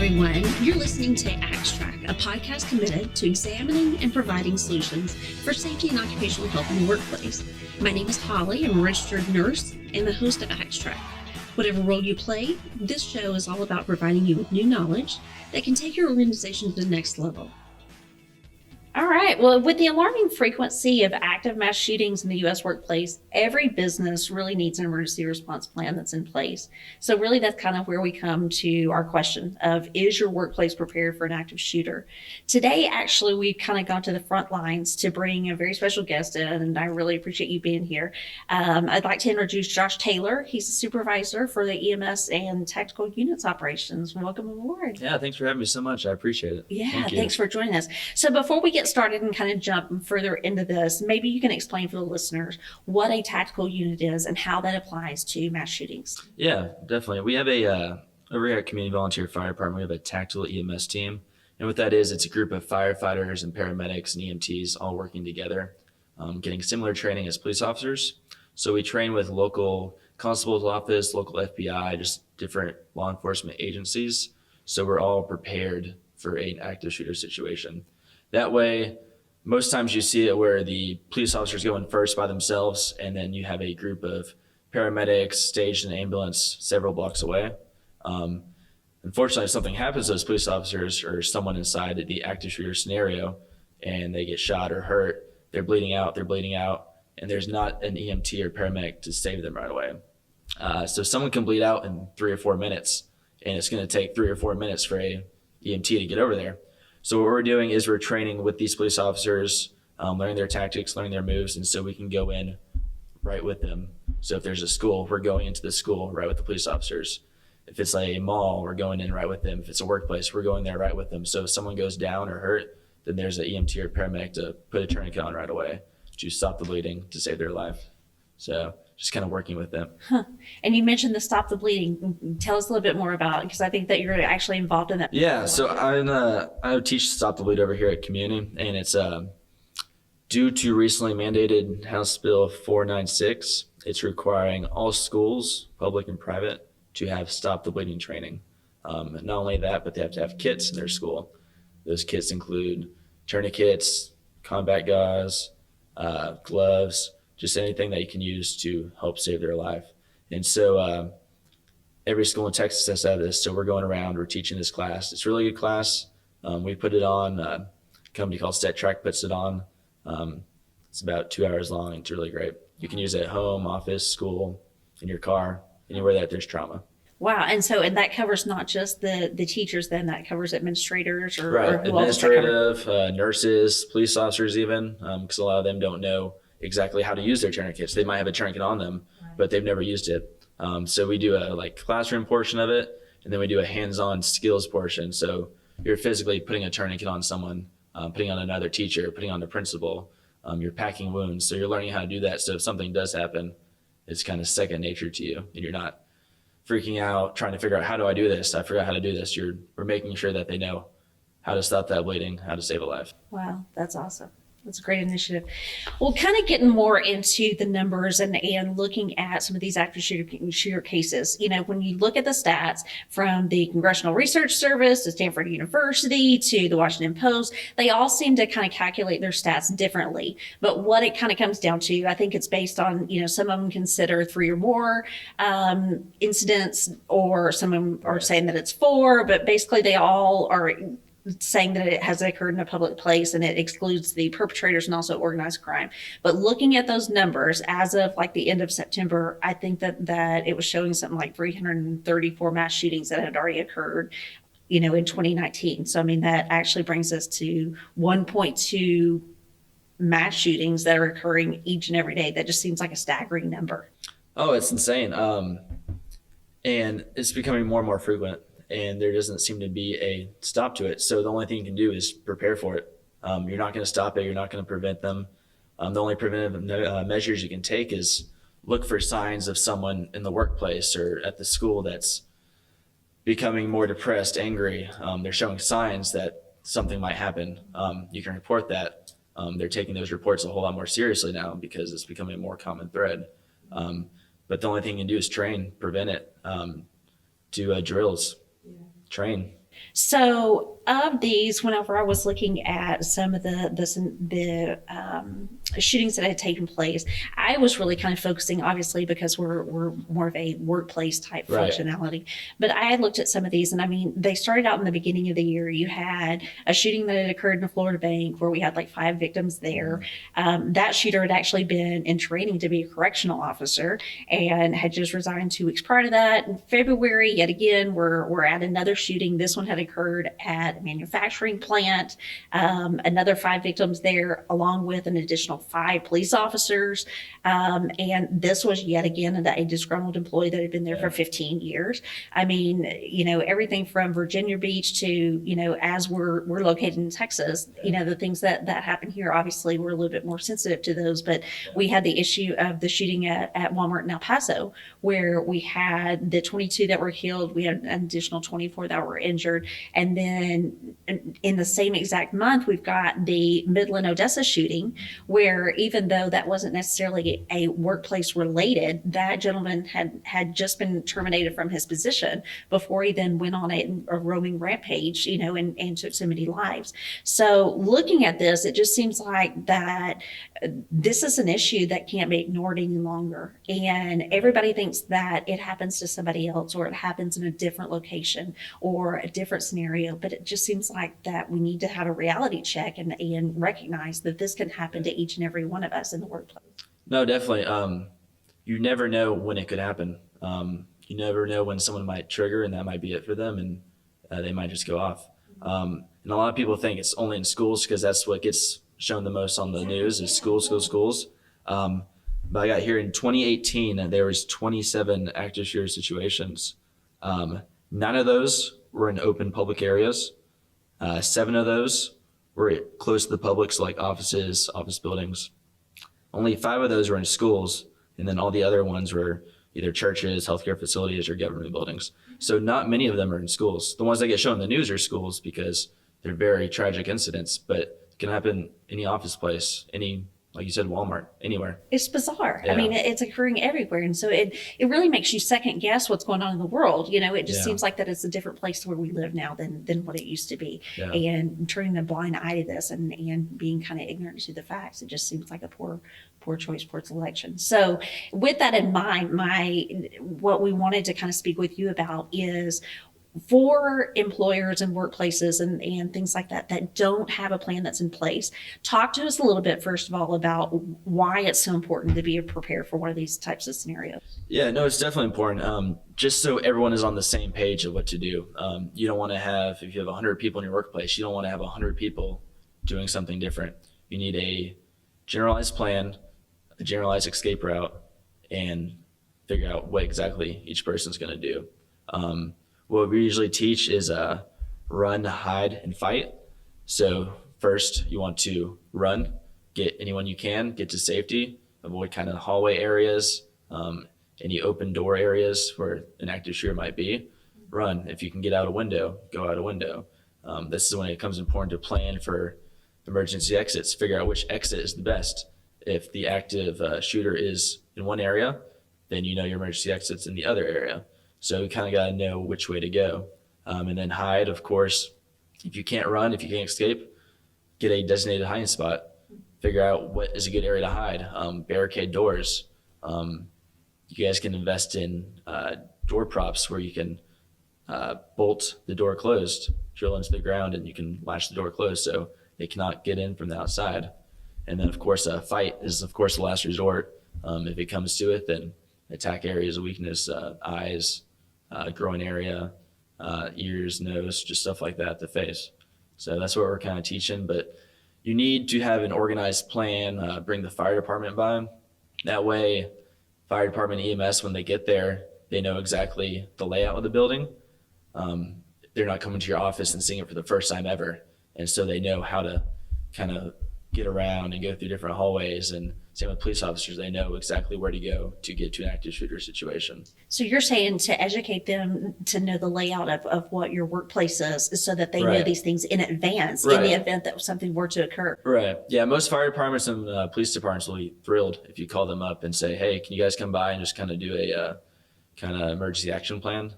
everyone. You're listening to Extract, a podcast committed to examining and providing solutions for safety and occupational health in the workplace. My name is Holly. I'm a registered nurse and the host of Extract. Whatever role you play, this show is all about providing you with new knowledge that can take your organization to the next level. All right. Well, with the alarming frequency of active mass shootings in the U.S. workplace, every business really needs an emergency response plan that's in place. So really, that's kind of where we come to our question of, is your workplace prepared for an active shooter? Today, actually, we've kind of gone to the front lines to bring a very special guest in, and I really appreciate you being here. I'd like to introduce Josh.taylor. He's a supervisor for the EMS and tactical units operations. Welcome aboard. Yeah, thanks for having me so much. I appreciate it. Yeah, thanks for joining us. So before we get started and kind of jump further into this, maybe you can explain for the listeners what a tactical unit is and how that applies to mass shootings. Yeah, definitely. We have over here at Community Volunteer Fire Department, we have a tactical EMS team. And what that is, it's a group of firefighters and paramedics and EMTs all working together, getting similar training as police officers. So we train with local constable's office, local FBI, just different law enforcement agencies. So we're all prepared for an active shooter situation. That way, most times you see it where the police officers go in first by themselves, and then you have a group of paramedics staged in an ambulance several blocks away. Unfortunately, if something happens to those police officers or someone inside the active shooter scenario and they get shot or hurt, they're bleeding out, and there's not an EMT or paramedic to save them right away. So someone can bleed out in 3 or 4 minutes, and it's going to take 3 or 4 minutes for a EMT to get over there. So what we're doing is we're training with these police officers, learning their tactics, learning their moves, and so we can go in right with them. So if there's a school, we're going into the school right with the police officers. If it's a mall, we're going in right with them. If it's a workplace, we're going there right with them. So if someone goes down or hurt, then there's an EMT or paramedic to put a tourniquet on right away to stop the bleeding, to save their life. So just kind of working with them. And you mentioned the Stop the Bleeding. Tell us a little bit more about it, because I think that you're actually involved in that. Yeah, so I teach Stop the Bleed over here at Community, and it's due to recently mandated House Bill 496. It's requiring all schools, public and private, to have Stop the Bleeding training. Not only that, but they have to have kits in their school. Those kits include tourniquets, combat gauze, gloves, just anything that you can use to help save their life. And so every school in Texas has had this. So we're going around, we're teaching this class. It's a really good class. We put it on, a company called Set Track puts it on. It's about 2 hours long. It's really great. You can use it at home, office, school, in your car, anywhere that there's trauma. Wow. And that covers not just the teachers, then that covers administrators or right. Or who Administrative, nurses, police officers even, because a lot of them don't know exactly how to use their tourniquets. They might have a tourniquet on them, but they've never used it. So we do a classroom portion of it, and then we do a hands-on skills portion. So you're physically putting a tourniquet on someone, putting on another teacher, putting on the principal. You're packing wounds. So you're learning how to do that. So if something does happen, it's kind of second nature to you, and you're not freaking out, trying to figure out, how do I do this? I forgot how to do this. We're making sure that they know how to stop that bleeding, how to save a life. Wow, that's awesome. That's a great initiative. Well, kind of getting more into the numbers and looking at some of these active shooter cases. You know, when you look at the stats from the Congressional Research Service to Stanford University to the Washington Post, they all seem to kind of calculate their stats differently. But what it kind of comes down to, I think it's based on, some of them consider 3 or more incidents, or some of them are saying that it's 4, but basically they all are saying that it has occurred in a public place, and it excludes the perpetrators and also organized crime. But looking at those numbers as of the end of September, I think that it was showing something like 334 mass shootings that had already occurred, in 2019. So, that actually brings us to 1.2 mass shootings that are occurring each and every day. That just seems like a staggering number. Oh, it's insane. And it's becoming more and more frequent, and there doesn't seem to be a stop to it. So the only thing you can do is prepare for it. You're not going to stop it. You're not going to prevent them. The only preventive measures you can take is look for signs of someone in the workplace or at the school that's becoming more depressed, angry. They're showing signs that something might happen. You can report that. They're taking those reports a whole lot more seriously now because it's becoming a more common thread. But the only thing you can do is train, prevent it, do drills, train, So of these, whenever I was looking at some of the shootings that had taken place, I was really kind of focusing, obviously, because we're more of a workplace type Right. functionality. But I had looked at some of these, and I mean, they started out in the beginning of the year. You had a shooting that had occurred in a Florida bank where we had like 5 victims there. That shooter had actually been in training to be a correctional officer and had just resigned 2 weeks prior to that. In February, yet again, we're at another shooting. This one had occurred at a manufacturing plant. Another 5 victims there, along with an additional 5 police officers. And this was yet again a disgruntled employee that had been there for 15 years. I mean, everything from Virginia Beach to, as we're located in Texas, the things that happen here, obviously, we're a little bit more sensitive to those. But we had the issue of the shooting at Walmart in El Paso, where we had the 22 that were killed. We had an additional 24 that were injured. And then in the same exact month, we've got the Midland, Odessa shooting, where even though that wasn't necessarily a workplace related, that gentleman had just been terminated from his position before he then went on a roaming rampage, and took so many lives. So looking at this, it just seems like that this is an issue that can't be ignored any longer. And everybody thinks that it happens to somebody else, or it happens in a different location or a different scenario. But it just seems like that we need to have a reality check and recognize that this can happen to each and every one of us in the workplace. No, definitely. You never know when it could happen. You never know when someone might trigger, and that might be it for them, and they might just go off. And a lot of people think it's only in schools because that's what gets shown the most on the news is schools. But I got here in 2018, and there was 27 active shooter situations. 9 of those were in open public areas. 7 of those were close to the public, so like offices, office buildings. Only 5 of those were in schools, and then all the other ones were either churches, healthcare facilities, or government buildings. So not many of them are in schools. The ones that get shown in the news are schools because they're very tragic incidents, but it can happen any office place, any, like you said, Walmart, anywhere. It's bizarre. Yeah. I mean, it's occurring everywhere. And so it really makes you second guess what's going on in the world. It just seems like that it's a different place where we live now than what it used to be. Yeah. And turning a blind eye to this and being kind of ignorant to the facts, it just seems like a poor choice, poor selection. So with that in mind, what we wanted to kind of speak with you about is for employers and workplaces and things like that don't have a plan that's in place. Talk to us a little bit, first of all, about why it's so important to be prepared for one of these types of scenarios. Yeah, no, it's definitely important. Just so everyone is on the same page of what to do. You don't want to have, if you have 100 people in your workplace, you don't want to have 100 people doing something different. You need a generalized plan, a generalized escape route, and figure out what exactly each person's going to do. What we usually teach is run, hide, and fight. So first, you want to run, get anyone you can, get to safety, avoid kind of hallway areas, any open door areas where an active shooter might be. Run. If you can get out a window, go out a window. This is when it becomes important to plan for emergency exits, figure out which exit is the best. If the active shooter is in one area, then you know your emergency exit's in the other area. So you kind of got to know which way to go. And then hide, of course. If you can't run, if you can't escape, get a designated hiding spot. Figure out what is a good area to hide. Barricade doors. You guys can invest in door props where you can bolt the door closed, drill into the ground, and you can latch the door closed so they cannot get in from the outside. And then, of course, fight is, of course, the last resort. If it comes to it, then attack areas of weakness, eyes, groin area, ears, nose, just stuff like that, the face. So that's what we're kind of teaching. But you need to have an organized plan, bring the fire department by. That way, fire department, EMS, when they get there, they know exactly the layout of the building. They're not coming to your office and seeing it for the first time ever. And so they know how to kind of get around and go through different hallways. And same with police officers, they know exactly where to go to get to an active shooter situation. So you're saying to educate them to know the layout of what your workplace is so that they know these things in advance in the event that something were to occur. Right. Yeah, most fire departments and police departments will be thrilled if you call them up and say, hey, can you guys come by and just kind of do a kind of emergency action plan?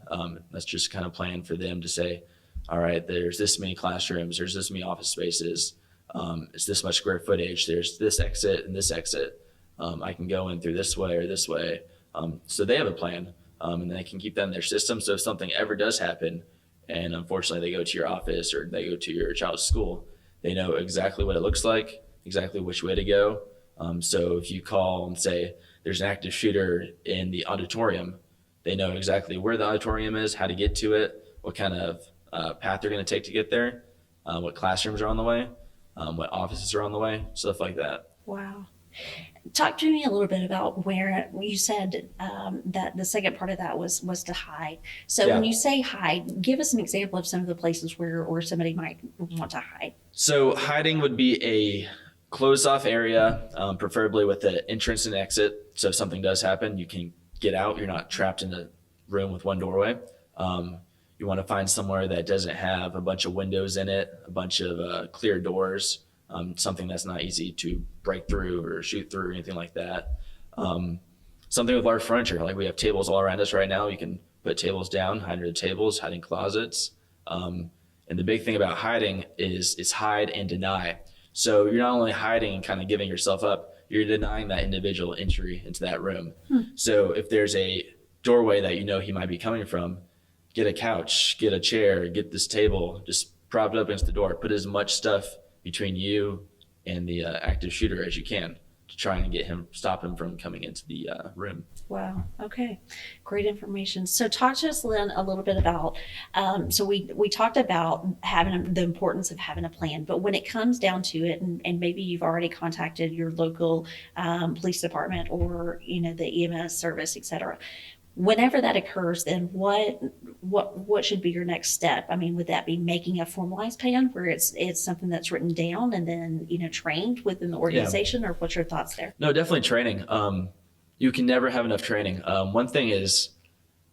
That's just kind of plan for them to say, all right, there's this many classrooms, there's this many office spaces, it's this much square footage, there's this exit and this exit. I can go in through this way or this way. So they have a plan, and they can keep that in their system. So if something ever does happen, and unfortunately they go to your office or they go to your child's school, they know exactly what it looks like, exactly which way to go. So if you call and say there's an active shooter in the auditorium, they know exactly where the auditorium is, how to get to it, what kind of path they're going to take to get there, what classrooms are on the way, what offices are on the way, stuff like that. Wow. Talk to me a little bit about where you said that the second part of that was to hide. So when you say hide, give us an example of some of the places where somebody might want to hide. So hiding would be a closed off area, preferably with an entrance and exit. So if something does happen, you can get out. You're not trapped in a room with one doorway. You want to find somewhere that doesn't have a bunch of windows in it, a bunch of clear doors. Something that's not easy to break through or shoot through or anything like that. Something with large furniture, like we have tables all around us right now. You can put tables down, hide under the tables, hide in closets. And the big thing about hiding is hide and deny. So you're not only hiding and kind of giving yourself up, you're denying that individual entry into that room. So if there's a doorway that you know he might be coming from, get a couch, get a chair, get this table, just prop it up against the door, put as much stuff between you and the active shooter as you can to try and stop him from coming into the room. Wow. Okay. Great information. So talk to us, Lynn, a little bit about, so we talked about having the importance of having a plan, but when it comes down to it, and maybe you've already contacted your local police department or, the EMS service, et cetera. Whenever that occurs, then what should be your next step? I mean, would that be making a formalized plan where it's something that's written down and then, trained within the organization, or what's your thoughts there? No, definitely training. You can never have enough training. One thing is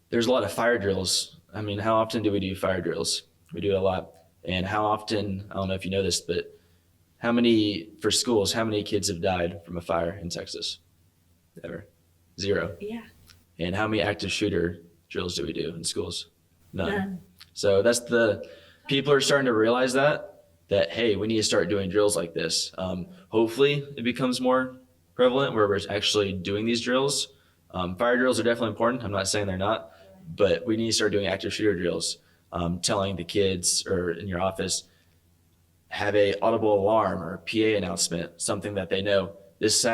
there's a lot of fire drills. I mean, how often do we do fire drills? We do a lot. And how often, I don't know if you know this, but how many kids have died from a fire in Texas? Ever? 0. Yeah. And how many active shooter drills do we do in schools? None. So people are starting to realize that, hey, we need to start doing drills like this. Hopefully it becomes more prevalent where we're actually doing these drills. Fire drills are definitely important. I'm not saying they're not, but we need to start doing active shooter drills, telling the kids or in your office, have a audible alarm or PA announcement, something that they know, this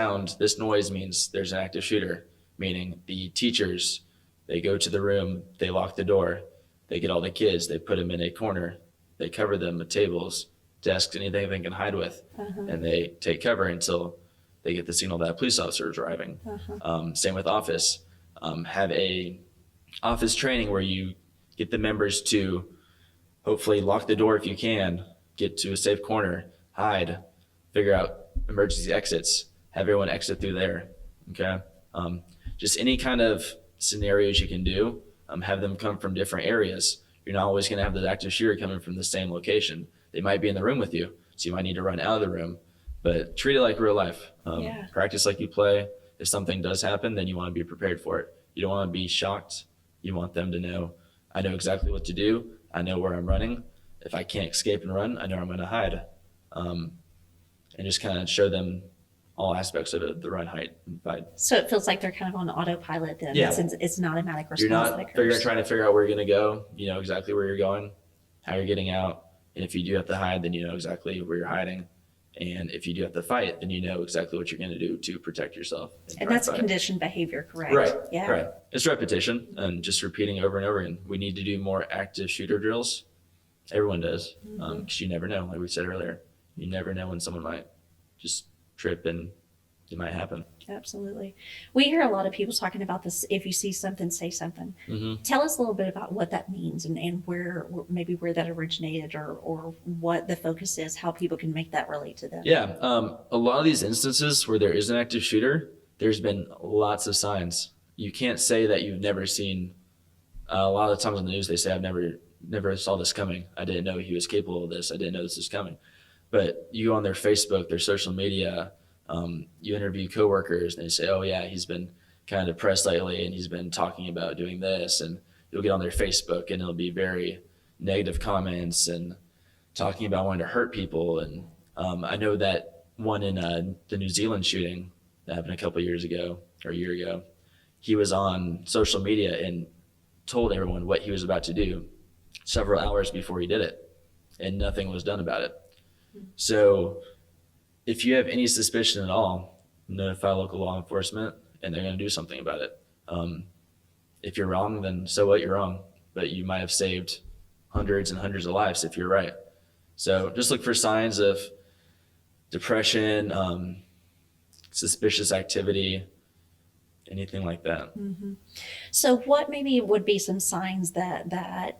noise means there's an active shooter. Meaning the teachers, they go to the room, they lock the door, they get all the kids, they put them in a corner, they cover them with tables, desks, anything they can hide with, and they take cover until they get the signal that a police officer is arriving. Same with office. Have a office training where you get the members to hopefully lock the door if you can, get to a safe corner, hide, figure out emergency exits, have everyone exit through there, okay? Just any kind of scenarios you can do, have them come from different areas. You're not always going to have the active shooter coming from the same location. They might be in the room with you, so you might need to run out of the room, but treat it like real life. Practice like you play. If something does happen, then you want to be prepared for it. You don't want to be shocked. You want them to know, I know exactly what to do. I know where I'm running. If I can't escape and run, I know I'm going to hide. And just kind of show them all aspects of it, the run, height, and fight. So it feels like they're kind of on autopilot then. Yeah. It's an automatic response. You're not trying to figure out where you're going to go. You know exactly where you're going, how you're getting out. And if you do have to hide, then you know exactly where you're hiding. And if you do have to fight, then you know exactly what you're going to do to protect yourself. And that's conditioned behavior, correct? Right. Yeah. Right. It's repetition and just repeating over and over again. We need to do more active shooter drills. Everyone does, because you never know. Like we said earlier, you never know when someone might just trip and it might happen. Absolutely. We hear a lot of people talking about this. If you see something, say something. Tell us a little bit about what that means and where that originated or what the focus is, how people can make that relate to them. Yeah. A lot of these instances where there is an active shooter, there's been lots of signs. You can't say that you've never seen, a lot of times on the news, they say, I've never saw this coming. I didn't know he was capable of this. I didn't know this was coming. But you go on their Facebook, their social media, you interview coworkers and they say, oh yeah, he's been kind of depressed lately and he's been talking about doing this, and you'll get on their Facebook and it'll be very negative comments and talking about wanting to hurt people. And I know that one in the New Zealand shooting that happened a couple of years ago or a year ago, he was on social media and told everyone what he was about to do several hours before he did it, and nothing was done about it. So if you have any suspicion at all, notify local law enforcement and they're going to do something about it. If you're wrong, then so what, you're wrong, but you might have saved hundreds and hundreds of lives if you're right. So just look for signs of depression, suspicious activity, anything like that. So what maybe would be some signs that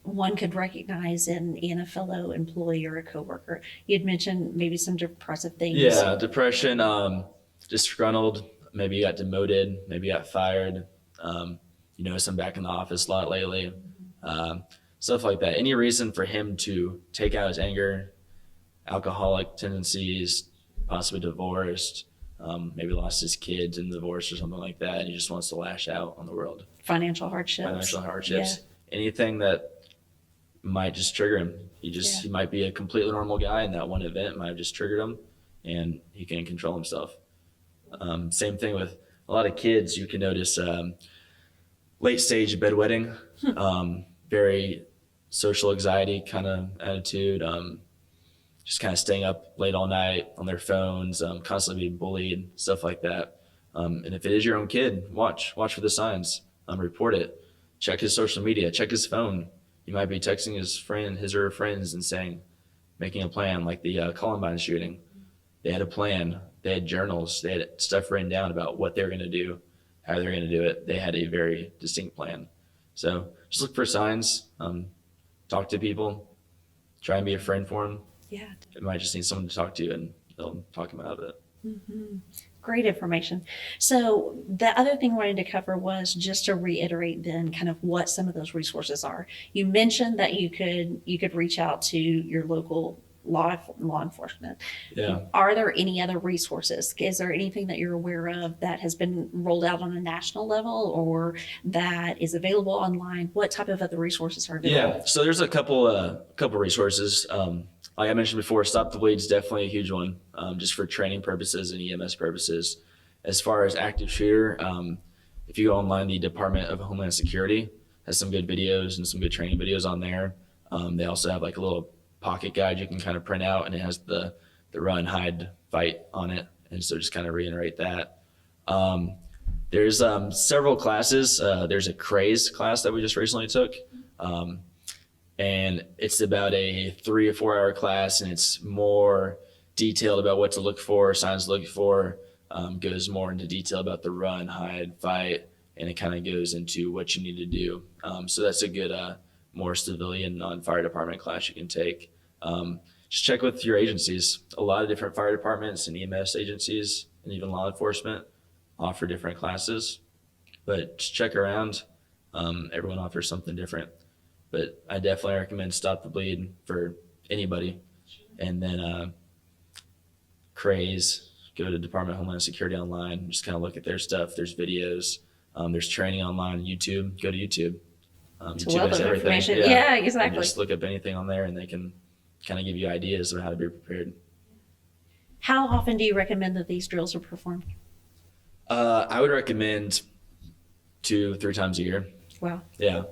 one could recognize in a fellow employee or a coworker? You'd mentioned maybe some depressive things. Yeah, depression, disgruntled, maybe you got demoted, maybe you got fired. You notice I'm back in the office a lot lately. Stuff like that. Any reason for him to take out his anger, alcoholic tendencies, possibly divorced, maybe lost his kids in divorce or something like that, and he just wants to lash out on the world. Financial hardships. Anything that might just trigger him. He might be a completely normal guy, and that one event might have just triggered him, and he can't control himself. Same thing with a lot of kids. You can notice late stage bedwetting, very social anxiety kind of attitude, just kind of staying up late all night on their phones, constantly being bullied, stuff like that. And if it is your own kid, watch for the signs, report it, check his social media, check his phone. You might be texting his or her friends and saying, making a plan, like the Columbine shooting. They had a plan. They had journals. They had stuff written down about what they were going to do, how they're going to do it. They had a very distinct plan. So just look for signs, talk to people, try and be a friend for them. Yeah. It might just need someone to talk to, and they'll talk him out of it. Great information. So the other thing I wanted to cover was just to reiterate then kind of what some of those resources are. You mentioned that you could reach out to your local law enforcement. Yeah. Are there any other resources? Is there anything that you're aware of that has been rolled out on a national level or that is available online? What type of other resources are available? Yeah. So there's a couple resources. Like I mentioned before, Stop the Bleed is definitely a huge one, just for training purposes and EMS purposes. As far as active shooter, if you go online, the Department of Homeland Security has some good videos and some good training videos on there. They also have like a little pocket guide you can kind of print out, and it has the run, hide, fight on it. And so just kind of reiterate that. There's several classes. There's a Craze class that we just recently took. And it's about a 3 or 4 hour class, and it's more detailed about what to look for, signs to look for, goes more into detail about the run, hide, fight, and it kind of goes into what you need to do. So that's a good, more civilian non-fire department class you can take. Just check with your agencies. A lot of different fire departments and EMS agencies and even law enforcement offer different classes, but just check around. Everyone offers something different. But I definitely recommend Stop the Bleed for anybody. And then Craze, go to Department of Homeland Security online, just kind of look at their stuff. There's videos, there's training online, YouTube, go to YouTube. YouTube has everything. Yeah, exactly. And just look up anything on there and they can kind of give you ideas of how to be prepared. How often do you recommend that these drills are performed? I would recommend 2-3 times a year. Wow. Yeah.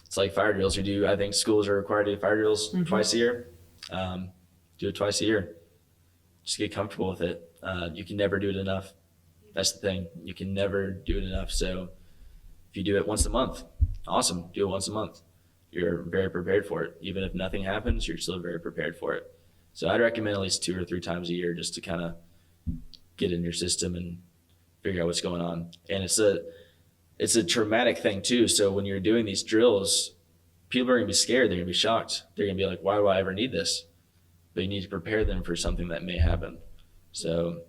It's like fire drills. I think schools are required to do fire drills twice a year. Do it twice a year. Just get comfortable with it. You can never do it enough. That's the thing. You can never do it enough. So if you do it once a month, awesome. Do it once a month. You're very prepared for it. Even if nothing happens, you're still very prepared for it. So I'd recommend at least 2 or 3 times a year just to kind of get in your system and figure out what's going on. And it's a traumatic thing too. So when you're doing these drills, people are gonna be scared. They're gonna be shocked. They're gonna be like, why do I ever need this? But you need to prepare them for something that may happen. So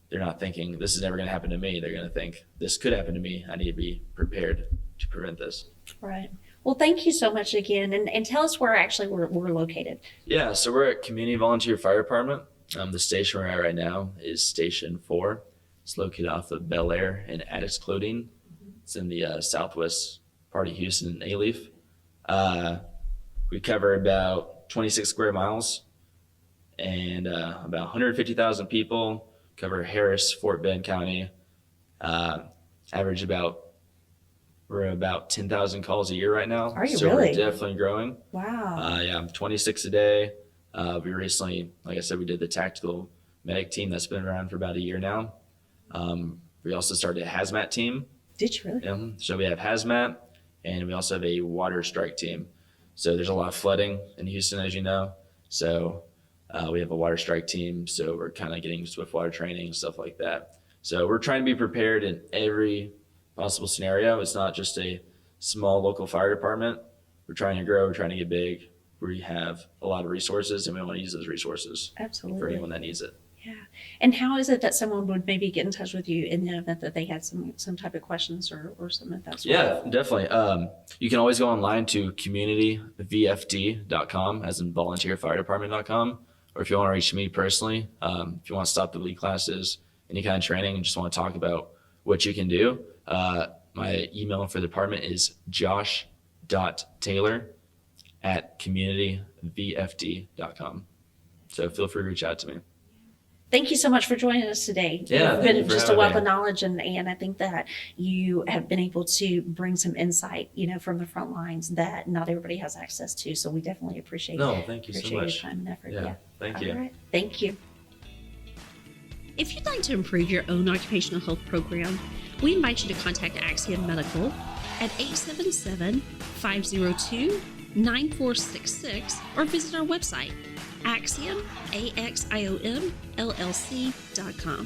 they're not thinking this is never gonna happen to me. They're gonna think this could happen to me. I need to be prepared to prevent this. Right. Well, thank you so much again. And tell us where actually we're located. Yeah, so we're at Community Volunteer Fire Department. The station we're at right now is Station 4. It's located off of Bel Air and Addis Clothing. It's in the southwest part of Houston, Alief. We cover about 26 square miles and about 150,000 people. Cover Harris, Fort Bend County. Average we're about 10,000 calls a year right now. Are you so really? We're definitely growing. Wow. Yeah, 26 a day. We recently, like I said, we did the tactical medic team that's been around for about a year now. We also started a hazmat team. Did you really? So we have hazmat, and we also have a water strike team. So there's a lot of flooding in Houston, as you know. So we have a water strike team. So we're kind of getting swift water training, stuff like that. So we're trying to be prepared in every possible scenario. It's not just a small local fire department. We're trying to grow. We're trying to get big. We have a lot of resources, and we want to use those resources Absolutely. for anyone that needs it. Yeah. And how is it that someone would maybe get in touch with you in the event that they had some type of questions or something of that sort? Yeah, definitely. You can always go online to communityvfd.com, as in volunteerfiredepartment.com. Or if you want to reach me personally, if you want to stop the lead classes, any kind of training, and just want to talk about what you can do, my email for the department is Josh.taylor@communityvfd.com. So feel free to reach out to me. Thank you so much for joining us today. Yeah, You've thank you been for just a having wealth me. of knowledge, and I think that you have been able to bring some insight, from the front lines that not everybody has access to. So we definitely appreciate No, thank you so appreciate much. your time and effort. Yeah, thank you. All right. Thank you. If you'd like to improve your own occupational health program, we invite you to contact Axiom Medical at 877-502-9466 or visit our website, Axiom, AXIOM, LLC.com.